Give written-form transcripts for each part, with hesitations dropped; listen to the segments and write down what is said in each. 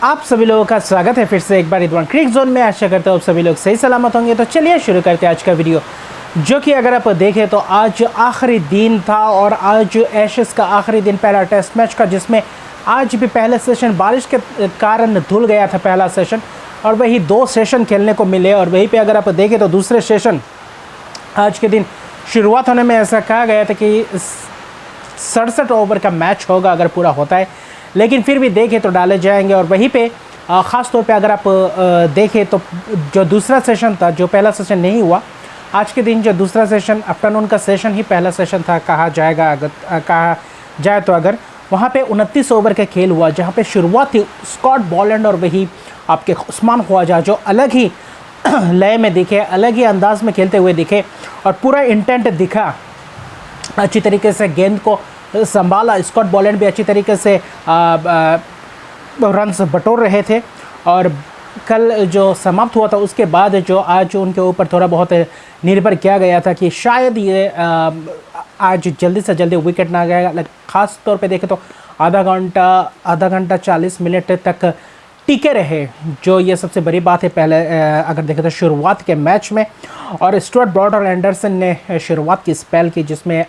आप सभी लोगों का स्वागत है फिर से एक बार रिदवान क्रिक जोन में। आशा करता हूँ आप सभी लोग सही सलामत होंगे। तो चलिए शुरू करते हैं आज का वीडियो, जो कि अगर आप देखें तो आज आखिरी दिन था और आज एशेज़ का आखिरी दिन पहला टेस्ट मैच का, जिसमें आज भी पहले सेशन बारिश के कारण धुल गया था पहला सेशन, और वही 2 सेशन खेलने को मिले। और वहीं पर अगर आप देखें तो दूसरे सेशन आज के दिन शुरुआत होने में ऐसा कहा गया था कि 67 ओवर का मैच होगा अगर पूरा होता है, लेकिन फिर भी देखें तो डाले जाएंगे। और वहीं पे ख़ास तौर पे अगर आप देखें तो जो दूसरा सेशन था, जो पहला सेशन नहीं हुआ, आज के दिन जो दूसरा सेशन आफ्टरनून का सेशन ही पहला सेशन था कहा जाएगा। अगर कहा जाए तो अगर वहाँ पे 29 ओवर का खेल हुआ, जहाँ पे शुरुआत थी स्कॉट बॉलैंड और वही आपके उस्मान ख्वाजा, जो अलग ही लय में दिखे, अलग ही अंदाज में खेलते हुए दिखे और पूरा इंटेंट दिखा, अच्छी तरीके से गेंद को संभाला। स्कॉट बॉलैंड भी अच्छी तरीके से रन्स बटोर रहे थे। और कल जो समाप्त हुआ था उसके बाद जो आज उनके ऊपर थोड़ा बहुत निर्भर किया गया था कि शायद ये आज जल्दी से जल्दी विकेट ना गया। ख़ास तौर पे देखें तो आधा घंटा 40 मिनट तक टिके रहे, जो ये सबसे बड़ी बात है पहले अगर देखें तो शुरुआत के मैच में। और स्टुअर्ट ब्रॉड और एंडरसन ने शुरुआत की स्पेल की, जिसमें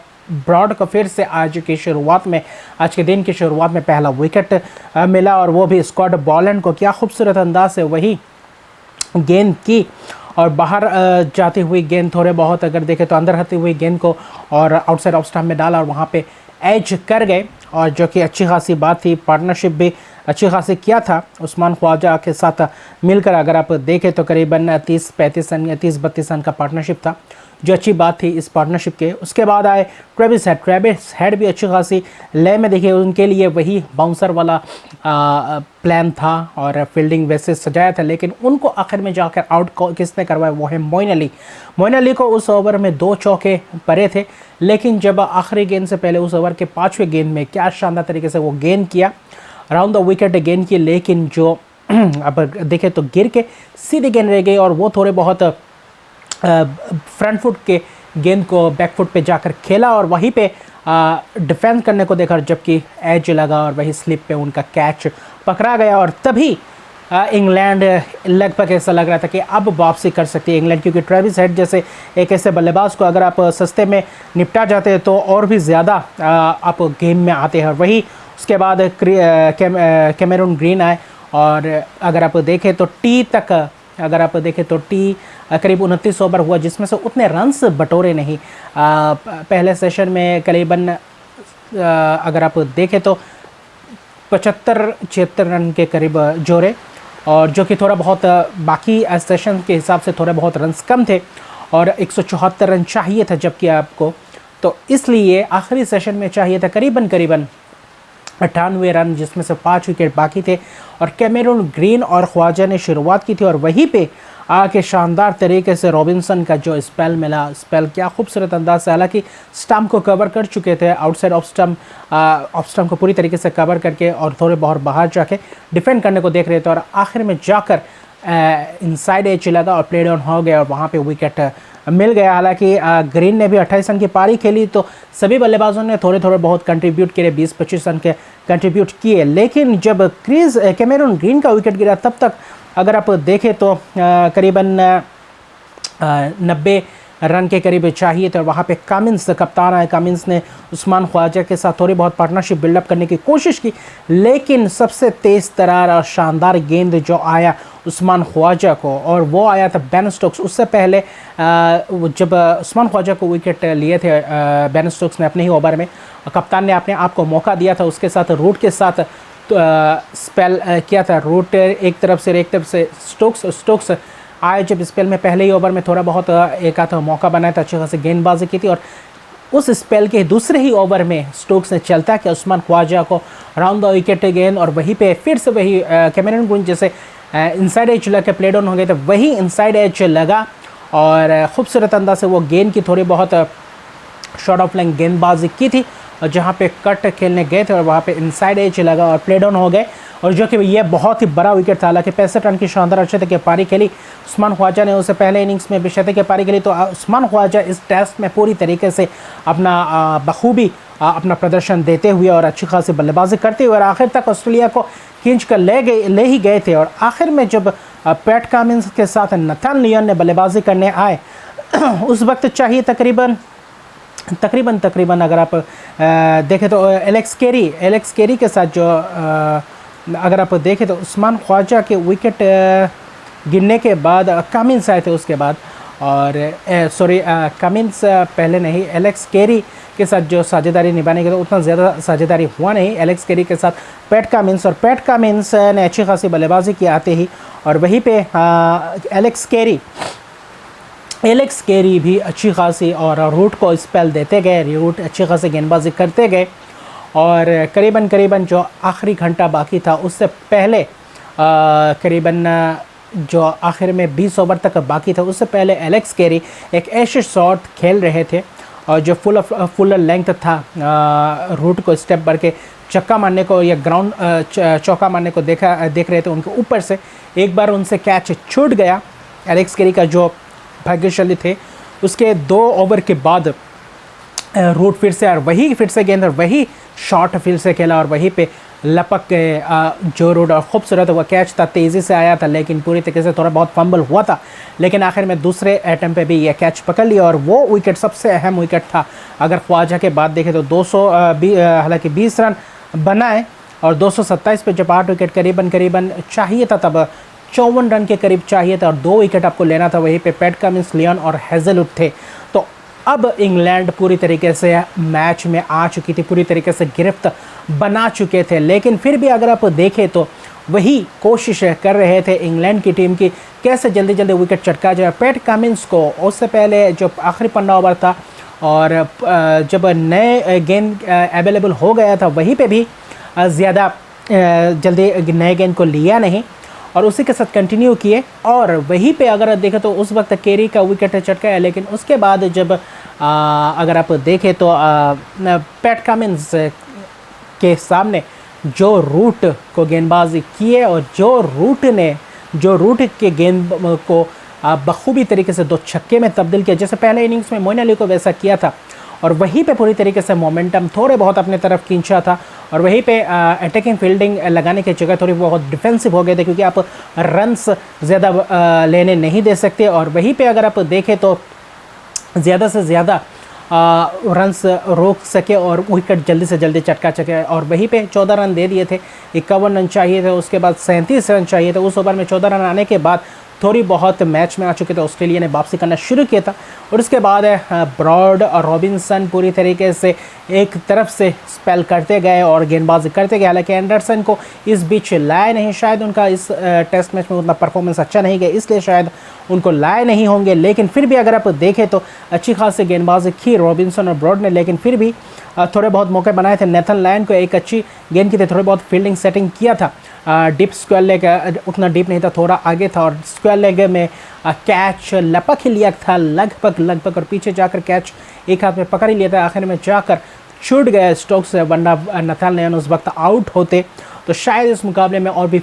ब्रॉड को फिर से आज के दिन की शुरुआत में पहला विकेट मिला, और वो भी स्कॉट बॉलैंड को। क्या खूबसूरत अंदाज से वही गेंद की और बाहर जाती हुई गेंद थोड़े बहुत अगर देखें तो अंदर आती हुई गेंद को और आउटसाइड ऑफ स्टंप में डाला और वहाँ पे एज कर गए, और जो कि अच्छी खासी बात थी। पार्टनरशिप भी अच्छी खासी किया था उस्मान ख्वाजा के साथ मिलकर। अगर आप देखें तो करीबन 30-32 रन का पार्टनरशिप था, जो अच्छी बात थी इस पार्टनरशिप के। उसके बाद आए ट्रेविस हेड भी अच्छी खासी लय में देखिए, उनके लिए वही बाउंसर वाला प्लान था और फील्डिंग वैसे सजाया था, लेकिन उनको आखिर में जाकर आउट किसने करवाया, वो है मोइन अली को उस ओवर में 2 चौके पड़े थे, लेकिन जब आखिरी गेंद से पहले उस ओवर के 5वें गेंद में क्या शानदार तरीके से वो गेंद किया, राउंड द विकेट गेंद की, लेकिन जो अब देखें तो गिर के सीधी गेंद रह गई और वो थोड़े बहुत फ्रंट फुट के गेंद को बैक फुट पे जाकर खेला और वहीं पे डिफेंस करने को देखा, जबकि एज लगा और वही स्लिप पे उनका कैच पकड़ा गया। और तभी इंग्लैंड लगभग ऐसा लग रहा था कि अब वापसी कर सकती है इंग्लैंड, क्योंकि ट्रेविस हेड जैसे एक ऐसे बल्लेबाज को अगर आप सस्ते में निपटा जाते हैं तो और भी ज़्यादा आप गेम में आते हैं। और वही उसके बाद कैमरून ग्रीन आए, और अगर आप देखें तो टी करीब 29 ओवर हुआ, जिसमें से उतने रन्स बटोरे नहीं। पहले सेशन में करीबन अगर आप देखें तो 75-76 रन के करीब जोड़े, और जो कि थोड़ा बहुत बाकी सेशन के हिसाब से थोड़े बहुत रन्स कम थे, और 174 रन चाहिए था जबकि आपको, तो इसलिए आखिरी सेशन में चाहिए था करीबन 98 रन, जिसमें से 5 विकेट बाकी थे। और कैमरून ग्रीन और ख्वाजा ने शुरुआत की थी, और वहीं पे आके शानदार तरीके से रॉबिन्सन का जो स्पेल मिला, क्या खूबसूरत अंदाज से, हालांकि स्टंप को कवर कर चुके थे, आउटसाइड ऑफ स्टंप को पूरी तरीके से कवर करके और थोड़े बहुत बाहर जाके डिफेंड करने को देख रहे थे, और आखिर में जाकर इनसाइड एज लगा और प्ले डाउन हो गया और वहाँ पे विकेट मिल गया। हालांकि ग्रीन ने भी 28 रन की पारी खेली, तो सभी बल्लेबाजों ने थोड़े बहुत कंट्रीब्यूट किए, 20-25 रन के कंट्रीब्यूट किए, लेकिन जब कैमरून ग्रीन का विकेट गिरा तब तक अगर आप देखें तो करीबन 90 रन के करीब चाहिए थे। और वहाँ पे कामिंस कप्तान आए, कामिंस ने उस्मान ख्वाजा के साथ थोड़ी बहुत पार्टनरशिप बिल्डअप करने की कोशिश की, लेकिन सबसे तेज़ तरार और शानदार गेंद जो आया उस्मान ख्वाजा को, और वो आया था बेन स्टोक्स। उससे पहले जब उस्मान ख्वाजा को विकेट लिए थे बेन स्टोक्स ने अपने ही ओवर में, कप्तान ने अपने आप को मौका दिया था, उसके साथ रूट के साथ स्पेल किया था। रूट एक तरफ से स्टोक्स आए जब स्पेल में पहले ही ओवर में थोड़ा बहुत एक आधा मौका बनाया था, अच्छी खासी गेंदबाजी की थी, और उस स्पेल के दूसरे ही ओवर में स्टोक्स ने चलता कि उस्मान ख्वाजा को राउंड द विकेट गेंद, और वहीं पे फिर से वही कैमरून ग्रीन जैसे इनसाइड एज लगा के प्ले डाउन हो गए थे, वही इनसाइड एज लगा और खूबसूरत अंदाज से वो गेंद की थोड़ी बहुत शॉर्ट ऑफ लाइन गेंदबाजी की थी, और जहाँ पे कट खेलने गए थे और वहाँ पे इनसाइड एज लगा और प्ले डाउन हो गए, और जो कि ये बहुत ही बड़ा विकेट था। हालांकि 65 रन की शानदार अर्शद की पारी खेली उस्मान ख्वाजा ने, उससे पहले इनिंग्स में भी शतक की पारी खेली, तो उस्मान ख्वाजा इस टेस्ट में पूरी तरीके से अपना बखूबी अपना प्रदर्शन देते हुए और अच्छी खासी बल्लेबाजी करते हुए और आखिर तक ऑस्ट्रेलिया को खींच कर ले ही गए थे। और आखिर में जब पैट कमिंस के साथ नथान लियोन ने बल्लेबाजी करने आए उस वक्त चाहिए तकरीबन अगर आप देखें तो एलेक्स केरी के साथ जो अगर आप देखें तो उस्मान ख्वाजा के विकेट गिरने के बाद कमिंस आए थे उसके बाद, और कमिंस पहले नहीं, एलेक्स केरी के साथ जो साझेदारी निभाने के तो उतना ज़्यादा साझेदारी हुआ नहीं एलेक्स केरी के साथ पैट कमिंस, और पैट कमिंस ने अच्छी खासी बल्लेबाजी की आते ही, और वहीं पे एलेक्स केरी भी अच्छी खासी और रूट को स्पेल देते गए, रूट अच्छी खासी गेंदबाजी करते गए, और करीबन जो आखिरी घंटा बाकी था उससे पहले करीबन जो आखिर में 20 ओवर तक बाकी था उससे पहले एलेक्स केरी एक ऐसे शॉट खेल रहे थे और जो फुल लेंथ था रूट को स्टेप भर के चक्का मारने को या ग्राउंड चौका मारने को देख रहे थे उनके ऊपर से। एक बार उनसे कैच छूट गया एलेक्स केरी का जो भाग्यशाली थे, उसके 2 ओवर के बाद रूट फिर से गेंद और वही शॉट फिर से खेला और वहीं पे लपक गए जो रूट, और खूबसूरत वह कैच था, तेज़ी से आया था लेकिन पूरी तरीके से थोड़ा बहुत फंबल हुआ था, लेकिन आखिर में दूसरे अटैम्प्ट पे भी यह कैच पकड़ लिया और वो विकेट सबसे अहम विकेट था। अगर ख्वाजा के बाद देखें तो 200 हालांकि 20 रन बनाए और 227 पे जब 8 विकेट करीबन चाहिए था, तब 54 रन के करीब चाहिए था और 2 विकेट आपको लेना था, वहीं पे पैट कमिंस, लियोन और हेजलवुड थे। तो अब इंग्लैंड पूरी तरीके से मैच में आ चुकी थी, पूरी तरीके से गिरफ्त बना चुके थे, लेकिन फिर भी अगर आप देखें तो वही कोशिश कर रहे थे इंग्लैंड की टीम की कैसे जल्दी विकेट चटका जाए। पैट कमिंस को उससे पहले जो आखिरी 15 ओवर था और जब नए गेंद अवेलेबल हो गया था वहीं पे भी ज़्यादा जल्दी नए गेंद को लिया नहीं और उसी के साथ कंटिन्यू किए, और वहीं पे अगर देखें तो उस वक्त केरी का विकेट चटका है, लेकिन उसके बाद जब अगर आप देखें तो पैट कमिंस के सामने जो रूट को गेंदबाजी किए और जो रूट के गेंद को बखूबी तरीके से 2 छक्के में तब्दील किया, जैसे पहले इनिंग्स में मोइन अली को वैसा किया था, और वहीं पे पूरी तरीके से मोमेंटम थोड़े बहुत अपने तरफ खींचा था और वहीं पे अटैकिंग फील्डिंग लगाने की जगह थोड़ी बहुत डिफेंसिव हो गए थे क्योंकि आप रन्स ज़्यादा लेने नहीं दे सकते, और वहीं पे अगर आप देखें तो ज़्यादा से ज़्यादा रन्स रोक सके और विकेट जल्दी से जल्दी चटका सके, और वहीं पे 14 रन दे दिए थे, 51 रन चाहिए थे, उसके बाद 37 रन चाहिए थे। उस ओवर में 14 रन आने के बाद थोड़ी बहुत मैच में आ चुके थे, ऑस्ट्रेलिया ने वापसी करना शुरू किया था, और उसके बाद ब्रॉड और रॉबिन्सन पूरी तरीके से एक तरफ से स्पेल करते गए और गेंदबाजी करते गए। हालांकि एंडरसन को इस बीच लाए नहीं, शायद उनका इस टेस्ट मैच में उतना परफॉर्मेंस अच्छा नहीं गया इसलिए शायद उनको लाए नहीं होंगे, लेकिन फिर भी अगर आप देखें तो अच्छी खासी गेंदबाजी की रॉबिन्सन और ब्रॉड ने, लेकिन फिर भी थोड़े बहुत मौके बनाए थे। नेथन लायन को एक अच्छी गेंद की थी, थोड़ी बहुत फील्डिंग सेटिंग किया था, डिप स्क्वायर लेग उतना डीप नहीं था, थोड़ा आगे था, और स्क्वायर लेग में कैच लपक ही लिया था लगभग और पीछे जाकर कैच एक हाथ में पकड़ ही लिया था, आखिर में जाकर छूट गया स्टोक्स से, वरना नेथन लायन उस वक्त आउट होते तो शायद इस मुकाबले में और भी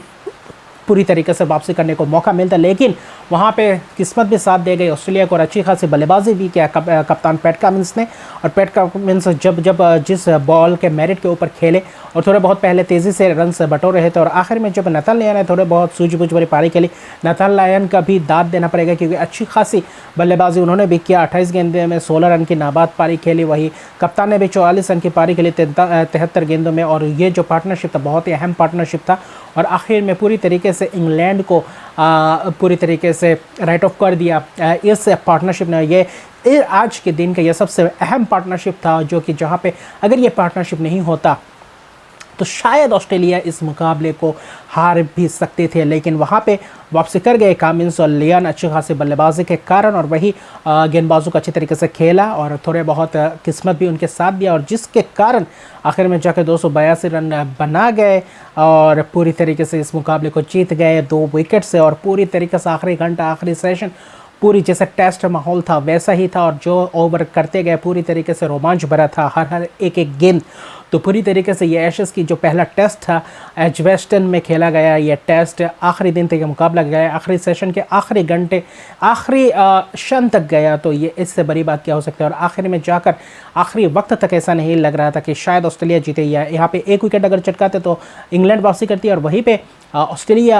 पूरी तरीके से वापसी करने को मौका मिलता, लेकिन वहाँ पे किस्मत भी साथ दे गई ऑस्ट्रेलिया को और अच्छी खासी बल्लेबाजी भी किया कप्तान पैट कमिंस ने। और पैट कमिंस जब जिस बॉल के मेरिट के ऊपर खेले और थोड़े बहुत पहले तेज़ी से रन से बटोर रहे थे, और आखिर में जब नेथन लायन ने थोड़े बहुत सूझबूझ भरी पारी खेली, नेथन लायन का भी दाद देना पड़ेगा क्योंकि अच्छी खासी बल्लेबाजी उन्होंने भी किया। 28 गेंदों में 16 रन की नाबाद पारी खेली, वही कप्तान ने भी 44 रन की पारी खेली 73 गेंदों में, और ये जो पार्टनरशिप था बहुत ही अहम पार्टनरशिप था, और आखिर में पूरी तरीके से इंग्लैंड को पूरी तरीके से राइट ऑफ कर दिया इस पार्टनरशिप ने। ये आज के दिन का ये सबसे अहम पार्टनरशिप था, जो कि जहाँ पे अगर ये पार्टनरशिप नहीं होता तो शायद ऑस्ट्रेलिया इस मुकाबले को हार भी सकते थे, लेकिन वहाँ पे वापसी कर गए कमिंस और लियोन अच्छी खासी बल्लेबाजी के कारण, और वही गेंदबाजों को अच्छी तरीके से खेला और थोड़े बहुत किस्मत भी उनके साथ दिया, और जिसके कारण आखिर में जाकर 282 रन बना गए और पूरी तरीके से इस मुकाबले को जीत गए 2 विकेट से, और पूरी तरीके से आखिरी घंटा आखिरी सेशन पूरी जैसे टेस्ट माहौल था वैसा ही था, और जो ओवर करते गए पूरी तरीके से रोमांच भरा था, हर एक गेंद तो पूरी तरीके से ये एशेज़ की जो पहला टेस्ट था एजबेस्टन में खेला गया, ये टेस्ट आखिरी दिन तक मुकाबला गया, आखिरी सेशन के आखिरी घंटे आखिरी क्षण तक गया। तो ये इससे बड़ी बात क्या हो सकती है। और आखिर में जाकर आखिरी वक्त तक ऐसा नहीं लग रहा था कि शायद ऑस्ट्रेलिया जीते, या यहाँ पे एक विकेट अगर चटकाते तो इंग्लैंड वापसी करती है, और वहीं पे ऑस्ट्रेलिया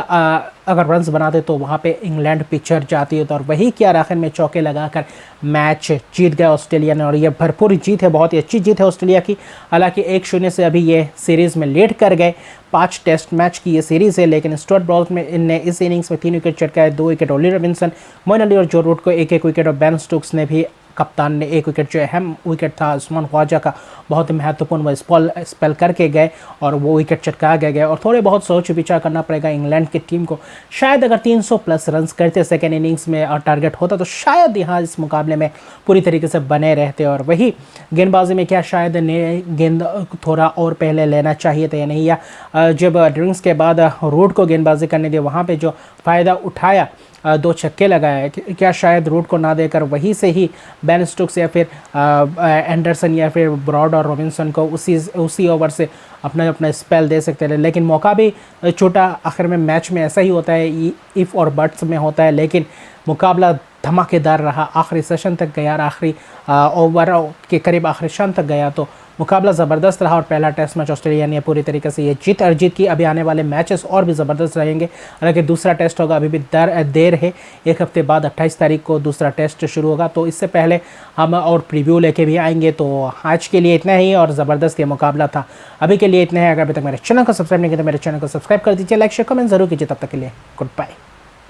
अगर रन्स बनाते तो वहाँ पे इंग्लैंड पिछड़ जाती है। तो और वही क्या आखिर में चौके लगाकर मैच जीत गया ऑस्ट्रेलिया ने, और ये भरपूर जीत है, बहुत ही अच्छी जीत है ऑस्ट्रेलिया की। हालांकि 1-0 से अभी ये सीरीज़ में लेट कर गए। 5 टेस्ट मैच की ये सीरीज़ है, लेकिन स्टुअर्ट ब्रॉड में इनने इस इनिंग्स में 3 विकेट चटकाए, 2 wicket Ollie Robinson, Moeen Ali और जो रूट को 1-1 विकेट, और बेन स्टोक्स ने भी, कप्तान ने 1 विकेट, जो अहम विकेट था उस्मान ख्वाजा का, बहुत ही महत्वपूर्ण वो स्पेल करके गए और वो विकेट चटका गए। और थोड़े बहुत सोच विचार करना पड़ेगा इंग्लैंड की टीम को। शायद अगर 300 प्लस रन्स करते सेकेंड इनिंग्स में और टारगेट होता, तो शायद यहाँ इस मुकाबले में पूरी तरीके से बने रहते। और वही गेंदबाजी में क्या शायद गेंद थोड़ा और पहले लेना चाहिए था या नहीं, या जब ड्रिंक्स के बाद रूट को गेंदबाजी करने दी, वहाँ पर जो फ़ायदा उठाया, 2 छक्के लगाए, क्या शायद रूट को ना देकर वहीं से ही बेन स्टोक्स या फिर एंडरसन या फिर ब्रॉड और रॉबिन्सन को उसी ओवर से अपना स्पेल दे सकते हैं। लेकिन मौका भी छोटा, आखिर में मैच में ऐसा ही होता है, इफ़ और बट्स में होता है। लेकिन मुकाबला धमाकेदार रहा, आखिरी सेशन तक गया, आखिरी ओवर के करीब आखिरी क्षण तक गया। तो मुकाबला ज़बरदस्त रहा, और पहला टेस्ट मैच ऑस्ट्रेलिया ने पूरी तरीके से ये जीत अर्जित की। अभी आने वाले मैचेस और भी ज़बरदस्त रहेंगे। हालांकि दूसरा टेस्ट होगा, अभी भी देर है, 1 हफ्ते बाद 28 तारीख को दूसरा टेस्ट शुरू होगा। तो इससे पहले हम और प्रीव्यू लेके भी आएंगे। तो आज के लिए इतना ही, और ज़बरदस्त ये मुकाबला था। अभी के लिए इतना है। अगर अभी तक मेरे चैनल को सब्सक्राइब नहीं किया तो मेरे चैनल को सब्सक्राइब कर दीजिए, लाइक शेयर कमेंट जरूर कीजिए। तब तक के लिए गुड बाय।